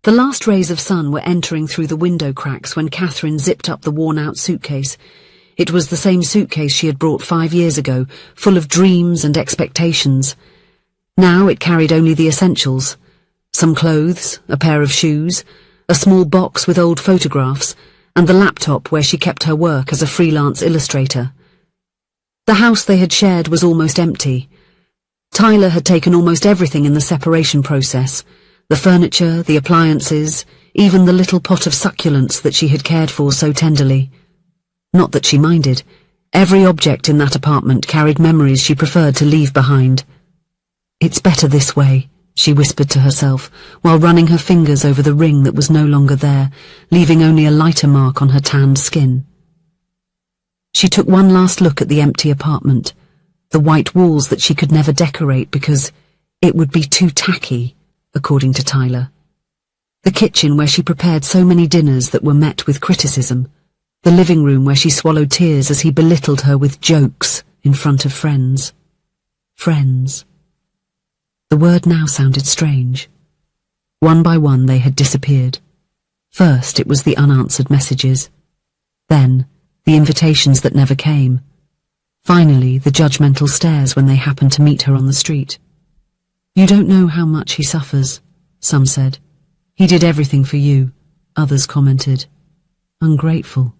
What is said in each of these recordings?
The last rays of sun were entering through the window cracks when Catherine zipped up the worn-out suitcase. It was the same suitcase she had brought 5 years ago, full of dreams and expectations. Now it carried only the essentials. Some clothes, a pair of shoes, a small box with old photographs, and the laptop where she kept her work as a freelance illustrator. The house they had shared was almost empty. Tyler had taken almost everything in the separation process. The furniture, the appliances, even the little pot of succulents that she had cared for so tenderly. Not that she minded. Every object in that apartment carried memories she preferred to leave behind. "It's better this way," she whispered to herself, while running her fingers over the ring that was no longer there, leaving only a lighter mark on her tanned skin. She took one last look at the empty apartment, the white walls that she could never decorate because it would be too tacky, according to Tyler. The kitchen where she prepared so many dinners that were met with criticism. The living room where she swallowed tears as he belittled her with jokes in front of friends. Friends. The word now sounded strange. One by one they had disappeared. First it was the unanswered messages. Then the invitations that never came. Finally the judgmental stares when they happened to meet her on the street. "You don't know how much he suffers," some said. "He did everything for you," others commented. "Ungrateful,"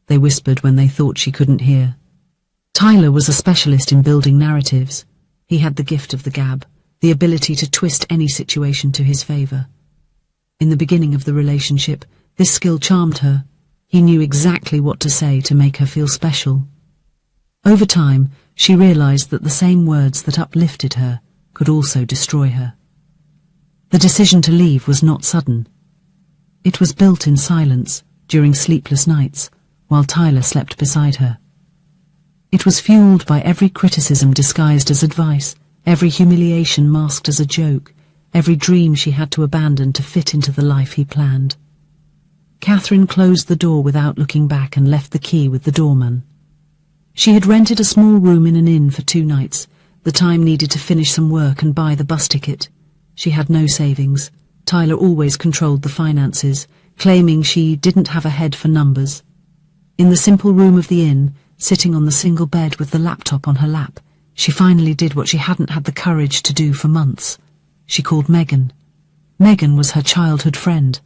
they whispered when they thought she couldn't hear. Tyler was a specialist in building narratives. He had the gift of the gab, the ability to twist any situation to his favor. In the beginning of the relationship, this skill charmed her. He knew exactly what to say to make her feel special. Over time, she realized that the same words that uplifted her could also destroy her. The decision to leave was not sudden. It was built in silence, during sleepless nights, while Tyler slept beside her. It was fueled by every criticism disguised as advice, every humiliation masked as a joke, every dream she had to abandon to fit into the life he planned. Catherine closed the door without looking back and left the key with the doorman. She had rented a small room in an inn for 2 nights, the time needed to finish some work and buy the bus ticket. She had no savings. Tyler always controlled the finances, claiming she didn't have a head for numbers. In the simple room of the inn, sitting on the single bed with the laptop on her lap, she finally did what she hadn't had the courage to do for months. She called Megan. Megan was her childhood friend.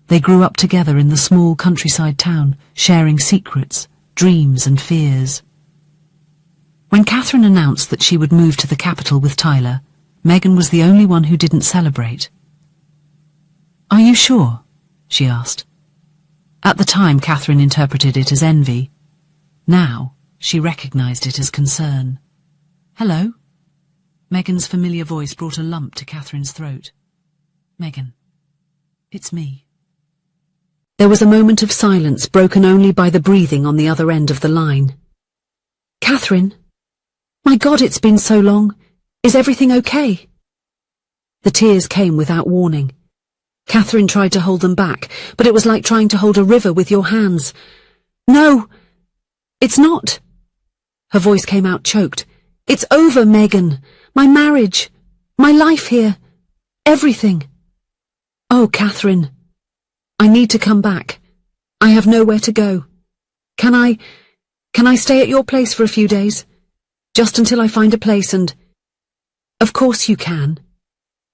They grew up together in the small countryside town, sharing secrets, dreams and fears. When Catherine announced that she would move to the capital with Tyler, Megan was the only one who didn't celebrate. "Are you sure?" she asked. At the time, Catherine interpreted it as envy. Now, she recognized it as concern. "Hello?" Megan's familiar voice brought a lump to Catherine's throat. "Megan, it's me." There was a moment of silence, broken only by the breathing on the other end of the line. "Catherine? My God, it's been so long. Is everything okay?" The tears came without warning. Catherine tried to hold them back, but it was like trying to hold a river with your hands. "No, it's not." Her voice came out choked. "It's over, Megan. My marriage, my life here, everything." "Oh, Catherine, I need to come back. I have nowhere to go. Can I stay at your place for a few days? Just until I find a place and—" "Of course you can,"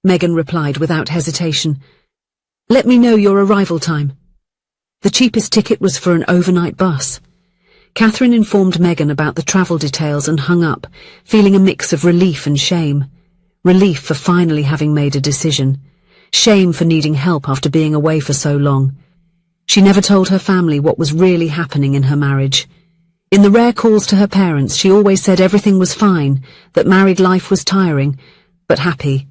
Megan replied without hesitation. "Let me know your arrival time." The cheapest ticket was for an overnight bus. Catherine informed Megan about the travel details and hung up, feeling a mix of relief and shame. Relief for finally having made a decision. Shame for needing help after being away for so long. She never told her family what was really happening in her marriage. In the rare calls to her parents, she always said everything was fine, that married life was tiring, but happy.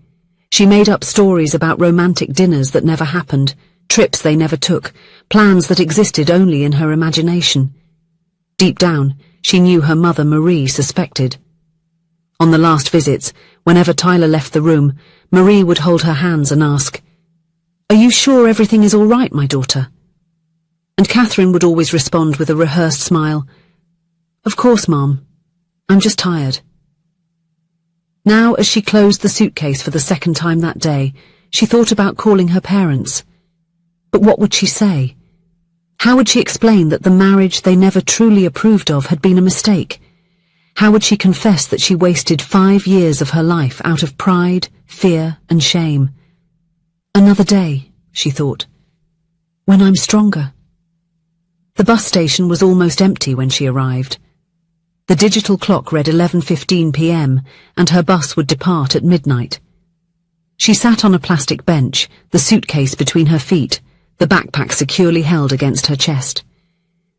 She made up stories about romantic dinners that never happened, trips they never took, plans that existed only in her imagination. Deep down, she knew her mother Marie suspected. On the last visits, whenever Tyler left the room, Marie would hold her hands and ask, "Are you sure everything is all right, my daughter?" And Catherine would always respond with a rehearsed smile, "Of course, Mom. I'm just tired." Now, as she closed the suitcase for the second time that day, she thought about calling her parents. But what would she say? How would she explain that the marriage they never truly approved of had been a mistake? How would she confess that she wasted 5 years of her life out of pride, fear, and shame? Another day, she thought. When I'm stronger. The bus station was almost empty when she arrived. The digital clock read 11:15 p.m. and her bus would depart at midnight. She sat on a plastic bench, the suitcase between her feet, the backpack securely held against her chest.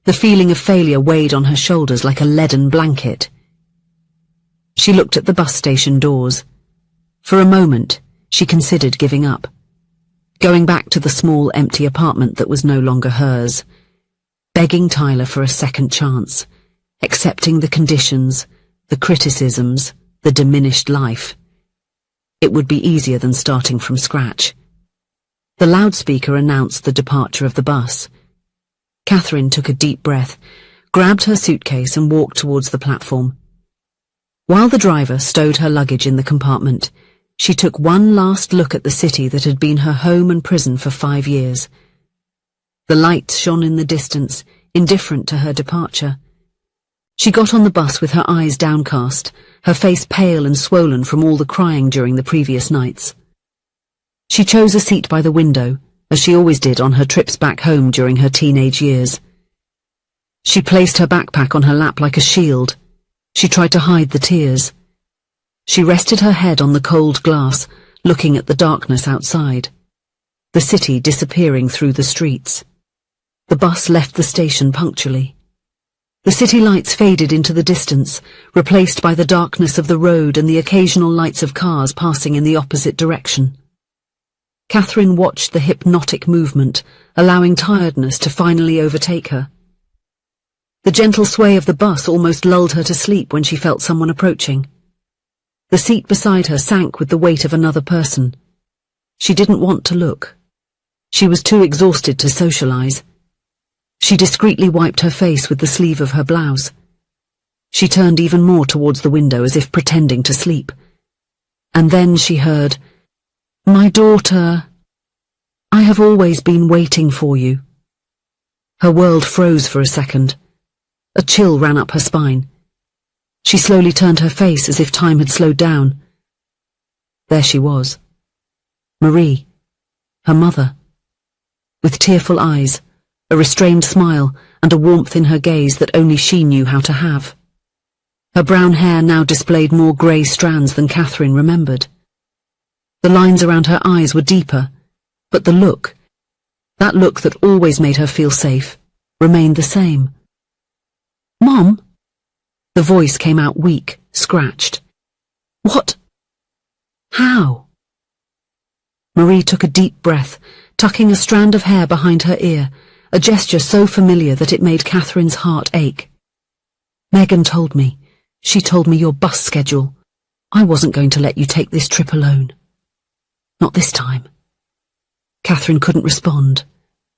The feeling of failure weighed on her shoulders like a leaden blanket. She looked at the bus station doors. For a moment, she considered giving up, going back to the small, empty apartment that was no longer hers, begging Tyler for a second chance, accepting the conditions, the criticisms, the diminished life. It would be easier than starting from scratch. The loudspeaker announced the departure of the bus. Catherine took a deep breath, grabbed her suitcase and walked towards the platform. While the driver stowed her luggage in the compartment, she took one last look at the city that had been her home and prison for 5 years. The lights shone in the distance, indifferent to her departure. She got on the bus with her eyes downcast, her face pale and swollen from all the crying during the previous nights. She chose a seat by the window, as she always did on her trips back home during her teenage years. She placed her backpack on her lap like a shield. She tried to hide the tears. She rested her head on the cold glass, looking at the darkness outside. The city disappearing through the streets. The bus left the station punctually. The city lights faded into the distance, replaced by the darkness of the road and the occasional lights of cars passing in the opposite direction. Catherine watched the hypnotic movement, allowing tiredness to finally overtake her. The gentle sway of the bus almost lulled her to sleep when she felt someone approaching. The seat beside her sank with the weight of another person. She didn't want to look. She was too exhausted to socialize. She discreetly wiped her face with the sleeve of her blouse. She turned even more towards the window as if pretending to sleep. And then she heard, "My daughter, I have always been waiting for you." Her world froze for a second. A chill ran up her spine. She slowly turned her face as if time had slowed down. There she was. Marie, her mother. With tearful eyes, a restrained smile, and a warmth in her gaze that only she knew how to have. Her brown hair now displayed more grey strands than Catherine remembered. The lines around her eyes were deeper, but the look, that look that always made her feel safe, remained the same. "Mom?" The voice came out weak, scratched. "What? How?" Marie took a deep breath, tucking a strand of hair behind her ear, a gesture so familiar that it made Catherine's heart ache. "Megan told me. She told me your bus schedule. I wasn't going to let you take this trip alone. Not this time." Catherine couldn't respond.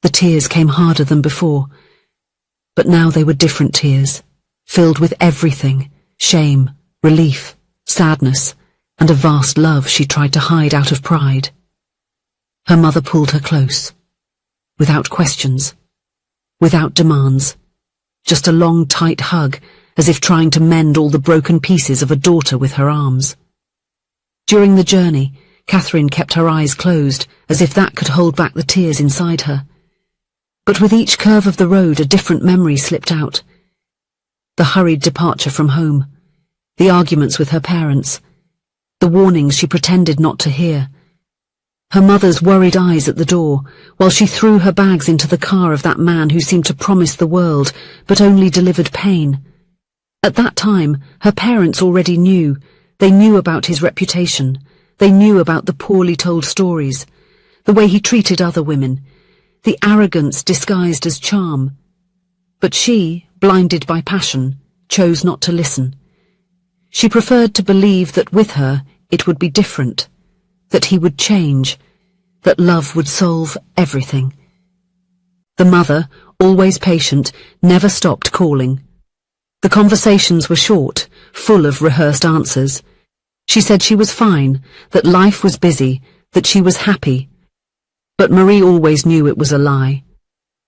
The tears came harder than before. But now they were different tears, filled with everything, shame, relief, sadness, and a vast love she tried to hide out of pride. Her mother pulled her close, without questions, without demands, just a long, tight hug, as if trying to mend all the broken pieces of a daughter with her arms. During the journey, Catherine kept her eyes closed, as if that could hold back the tears inside her. But with each curve of the road a different memory slipped out. The hurried departure from home, the arguments with her parents, the warnings she pretended not to hear, her mother's worried eyes at the door, while she threw her bags into the car of that man who seemed to promise the world, but only delivered pain. At that time, her parents already knew. They knew about his reputation. They knew about the poorly told stories, the way he treated other women, the arrogance disguised as charm. But she, blinded by passion, chose not to listen. She preferred to believe that with her it would be different, that he would change, that love would solve everything. The mother, always patient, never stopped calling. The conversations were short, full of rehearsed answers. She said she was fine, that life was busy, that she was happy. But Marie always knew it was a lie.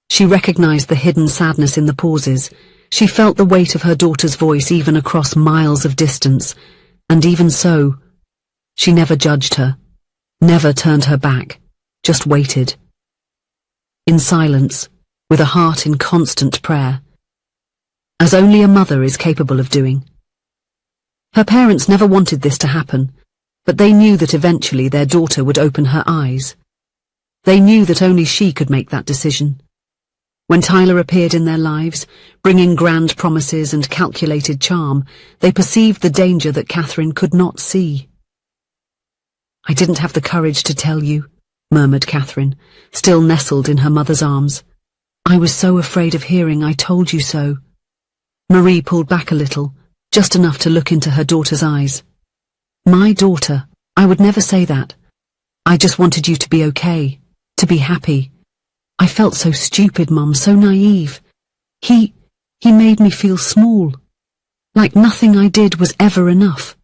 She recognized the hidden sadness in the pauses. She felt the weight of her daughter's voice even across miles of distance, and even so, she never judged her, never turned her back, just waited. In silence, with a heart in constant prayer, as only a mother is capable of doing. Her parents never wanted this to happen, but they knew that eventually their daughter would open her eyes. They knew that only she could make that decision. When Tyler appeared in their lives, bringing grand promises and calculated charm, they perceived the danger that Catherine could not see. "I didn't have the courage to tell you," murmured Catherine, still nestled in her mother's arms. "I was so afraid of hearing 'I told you so.'" Marie pulled back a little, just enough to look into her daughter's eyes. "My daughter, I would never say that. I just wanted you to be okay, to be happy. I felt so stupid, Mum, so naive. He made me feel small, like nothing I did was ever enough.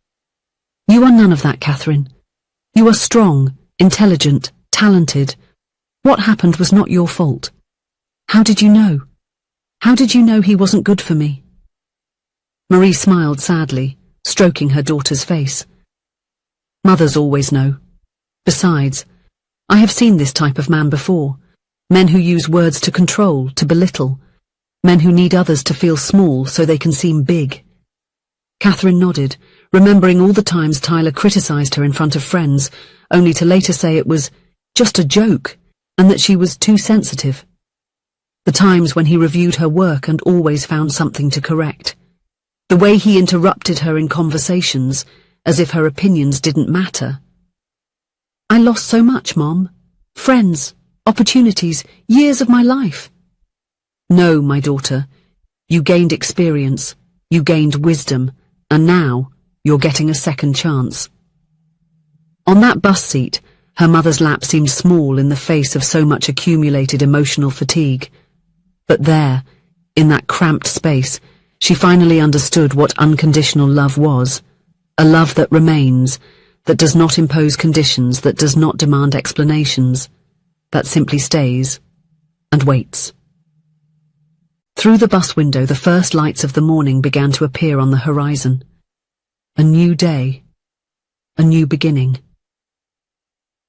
You are none of that, Catherine. You are strong, intelligent, talented. What happened was not your fault. How did you know? How did you know he wasn't good for me?" Marie smiled sadly, stroking her daughter's face. "Mothers always know. Besides, I have seen this type of man before. Men who use words to control, to belittle. Men who need others to feel small so they can seem big." Catherine nodded, remembering all the times Tyler criticized her in front of friends, only to later say it was just a joke and that she was too sensitive. The times when he reviewed her work and always found something to correct. The way he interrupted her in conversations, as if her opinions didn't matter. "I lost so much, Mom. Friends, opportunities, years of my life." "No, my daughter. You gained experience, you gained wisdom, and now you're getting a second chance." On that bus seat, her mother's lap seemed small in the face of so much accumulated emotional fatigue. But there, in that cramped space, she finally understood what unconditional love was. A love that remains, that does not impose conditions, that does not demand explanations, that simply stays and waits. Through the bus window, the first lights of the morning began to appear on the horizon. A new day, a new beginning.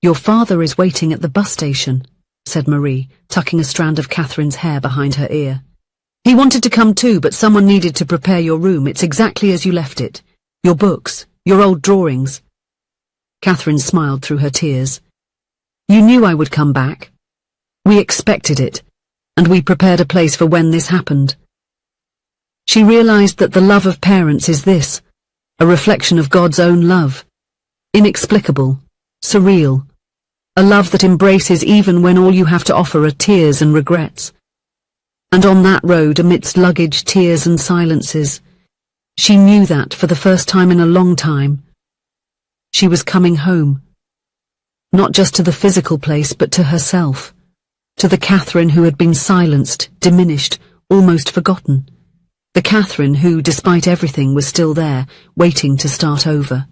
"Your father is waiting at the bus station," said Marie, tucking a strand of Catherine's hair behind her ear. "He wanted to come too, but someone needed to prepare your room. It's exactly as you left it. Your books, your old drawings." Catherine smiled through her tears. "You knew I would come back. We expected it, and we prepared a place for when this happened." She realized that the love of parents is this, a reflection of God's own love. Inexplicable, surreal, a love that embraces even when all you have to offer are tears and regrets. And on that road, amidst luggage, tears and silences, she knew that for the first time in a long time, she was coming home. Not just to the physical place, but to herself, to the Catherine who had been silenced, diminished, almost forgotten. The Catherine who, despite everything, was still there, waiting to start over.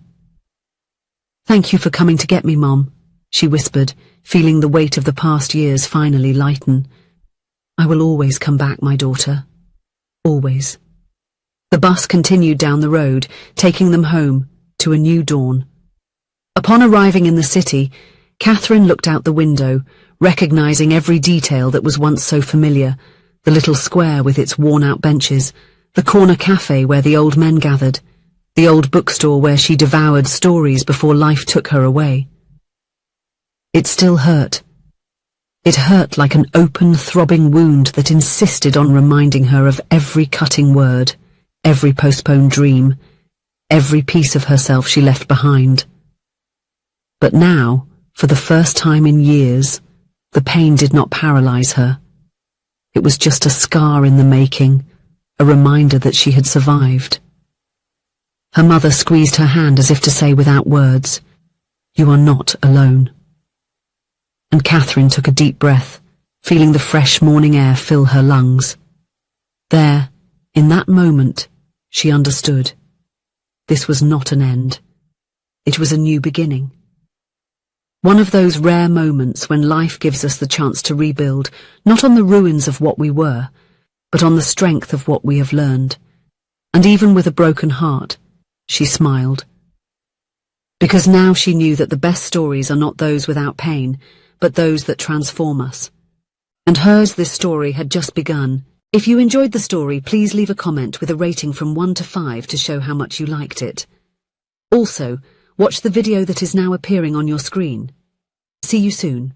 "Thank you for coming to get me, Mom," she whispered, feeling the weight of the past years finally lighten. "I will always come back, my daughter. Always." The bus continued down the road, taking them home, to a new dawn. Upon arriving in the city, Catherine looked out the window, recognizing every detail that was once so familiar, the little square with its worn-out benches, the corner cafe where the old men gathered, the old bookstore where she devoured stories before life took her away. It still hurt. It hurt like an open, throbbing wound that insisted on reminding her of every cutting word, every postponed dream, every piece of herself she left behind. But now, for the first time in years, the pain did not paralyze her. It was just a scar in the making, a reminder that she had survived. Her mother squeezed her hand as if to say without words, "You are not alone." And Catherine took a deep breath, feeling the fresh morning air fill her lungs. There, in that moment, she understood. This was not an end. It was a new beginning. One of those rare moments when life gives us the chance to rebuild, not on the ruins of what we were, but on the strength of what we have learned. And even with a broken heart, she smiled. Because now she knew that the best stories are not those without pain, but those that transform us. And hers, this story, had just begun. If you enjoyed the story, please leave a comment with a rating from 1 to 5 to show how much you liked it. Also, watch the video that is now appearing on your screen. See you soon.